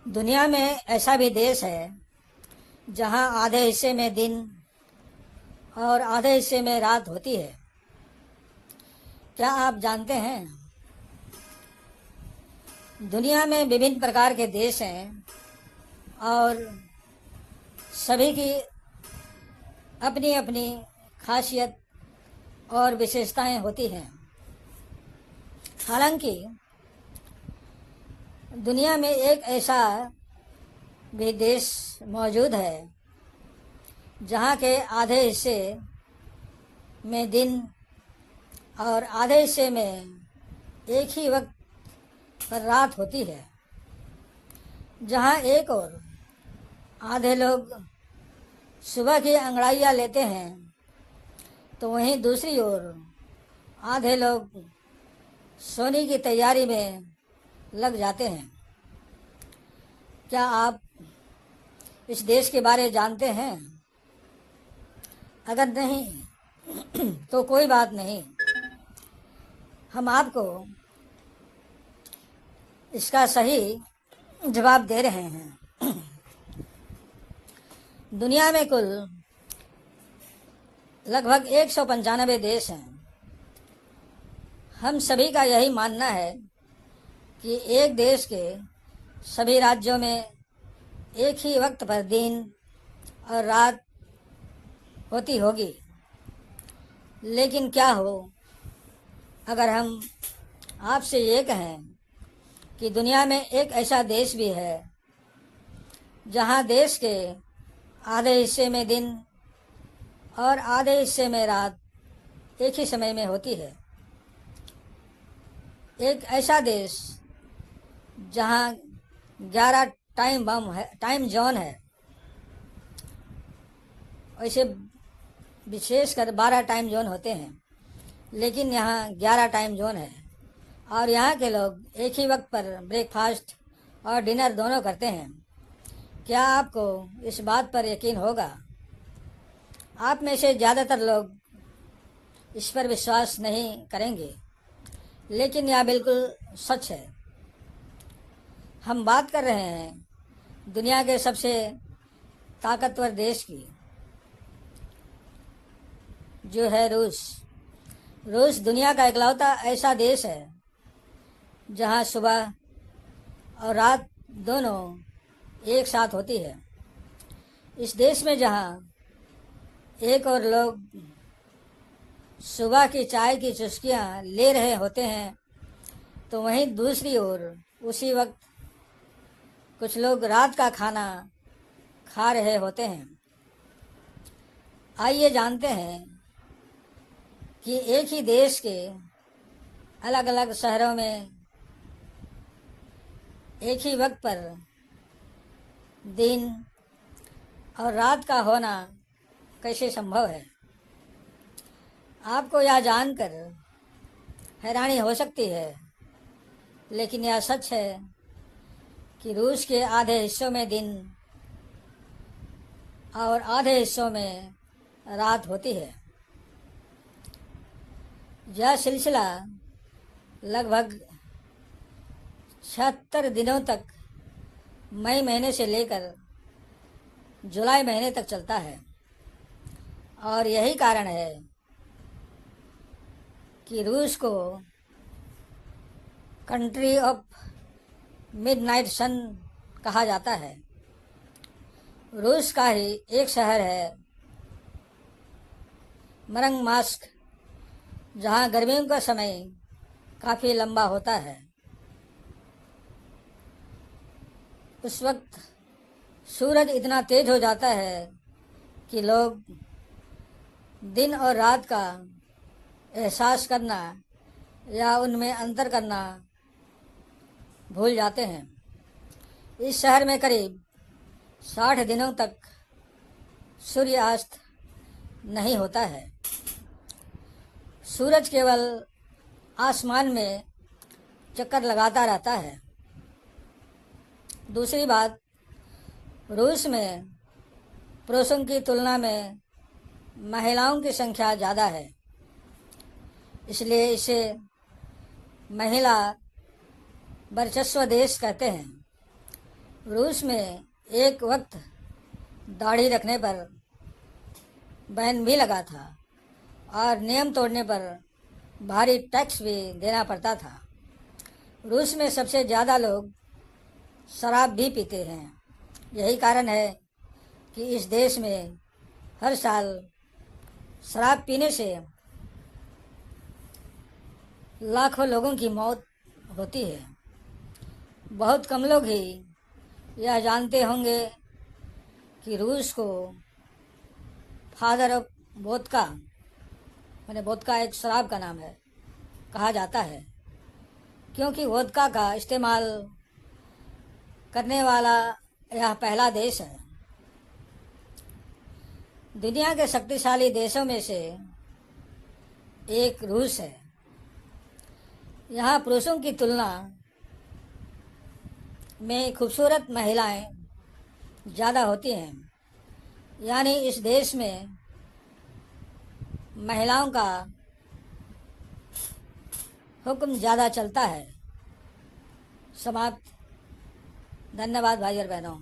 दुनिया में ऐसा भी देश है जहां आधे हिस्से में दिन और आधे हिस्से में रात होती है। क्या आप जानते हैं दुनिया में विभिन्न प्रकार के देश हैं और सभी की अपनी अपनी खासियत और विशेषताएं होती हैं। हालांकि दुनिया में एक ऐसा भी देश मौजूद है जहाँ के आधे हिस्से में दिन और आधे हिस्से में एक ही वक्त पर रात होती है। जहाँ एक और आधे लोग सुबह की अंगड़ाइयाँ लेते हैं तो वहीं दूसरी ओर आधे लोग सोने की तैयारी में लग जाते हैं। क्या आप इस देश के बारे में जानते हैं? अगर नहीं तो कोई बात नहीं, हम आपको इसका सही जवाब दे रहे हैं। दुनिया में कुल लगभग 195 देश हैं। हम सभी का यही मानना है कि एक देश के सभी राज्यों में एक ही वक्त पर दिन और रात होती होगी। लेकिन क्या हो अगर हम आपसे ये कहें कि दुनिया में एक ऐसा देश भी है जहाँ देश के आधे हिस्से में दिन और आधे हिस्से में रात एक ही समय में होती है। एक ऐसा देश जहाँ 11 टाइम जोन है। वैसे विशेषकर 12 टाइम जोन होते हैं, लेकिन यहाँ 11 टाइम जोन है और यहाँ के लोग एक ही वक्त पर ब्रेकफास्ट और डिनर दोनों करते हैं। क्या आपको इस बात पर यकीन होगा? आप में से ज़्यादातर लोग इस पर विश्वास नहीं करेंगे, लेकिन यह बिल्कुल सच है। हम बात कर रहे हैं दुनिया के सबसे ताकतवर देश की, जो है रूस। रूस दुनिया का इकलौता ऐसा देश है जहां सुबह और रात दोनों एक साथ होती है। इस देश में जहां एक और लोग सुबह की चाय की चुस्कियां ले रहे होते हैं तो वहीं दूसरी ओर उसी वक्त कुछ लोग रात का खाना खा रहे होते हैं। आइए जानते हैं कि एक ही देश के अलग अलग शहरों में एक ही वक्त पर दिन और रात का होना कैसे संभव है। आपको यह जानकर हैरानी हो सकती है, लेकिन यह सच है कि रूस के आधे हिस्सों में दिन और आधे हिस्सों में रात होती है। यह सिलसिला लगभग 76 दिनों तक मई महीने से लेकर जुलाई महीने तक चलता है और यही कारण है कि रूस को कंट्री ऑफ मिडनाइट सन कहा जाता है। रूस का ही एक शहर है मरंगमास्क, जहाँ गर्मियों का समय काफ़ी लंबा होता है। उस वक्त सूरज इतना तेज हो जाता है कि लोग दिन और रात का एहसास करना या उनमें अंतर करना भूल जाते हैं। इस शहर में करीब 60 दिनों तक सूर्यास्त नहीं होता है। सूरज केवल आसमान में चक्कर लगाता रहता है। दूसरी बात, रूस में पुरुषों की तुलना में महिलाओं की संख्या ज़्यादा है, इसलिए इसे महिला वर्चस्व देश कहते हैं। रूस में एक वक्त दाढ़ी रखने पर बैन भी लगा था और नियम तोड़ने पर भारी टैक्स भी देना पड़ता था। रूस में सबसे ज़्यादा लोग शराब भी पीते हैं। यही कारण है कि इस देश में हर साल शराब पीने से लाखों लोगों की मौत होती है। बहुत कम लोग ही यह जानते होंगे कि रूस को फादर ऑफ वोदका, मैंने वोदका एक शराब का नाम है, कहा जाता है, क्योंकि वोदका का इस्तेमाल करने वाला यह पहला देश है। दुनिया के शक्तिशाली देशों में से एक रूस है। यहाँ पुरुषों की तुलना में खूबसूरत महिलाएं ज़्यादा होती हैं, यानी इस देश में महिलाओं का हुक्म ज़्यादा चलता है। समाप्त। धन्यवाद भाई और बहनों।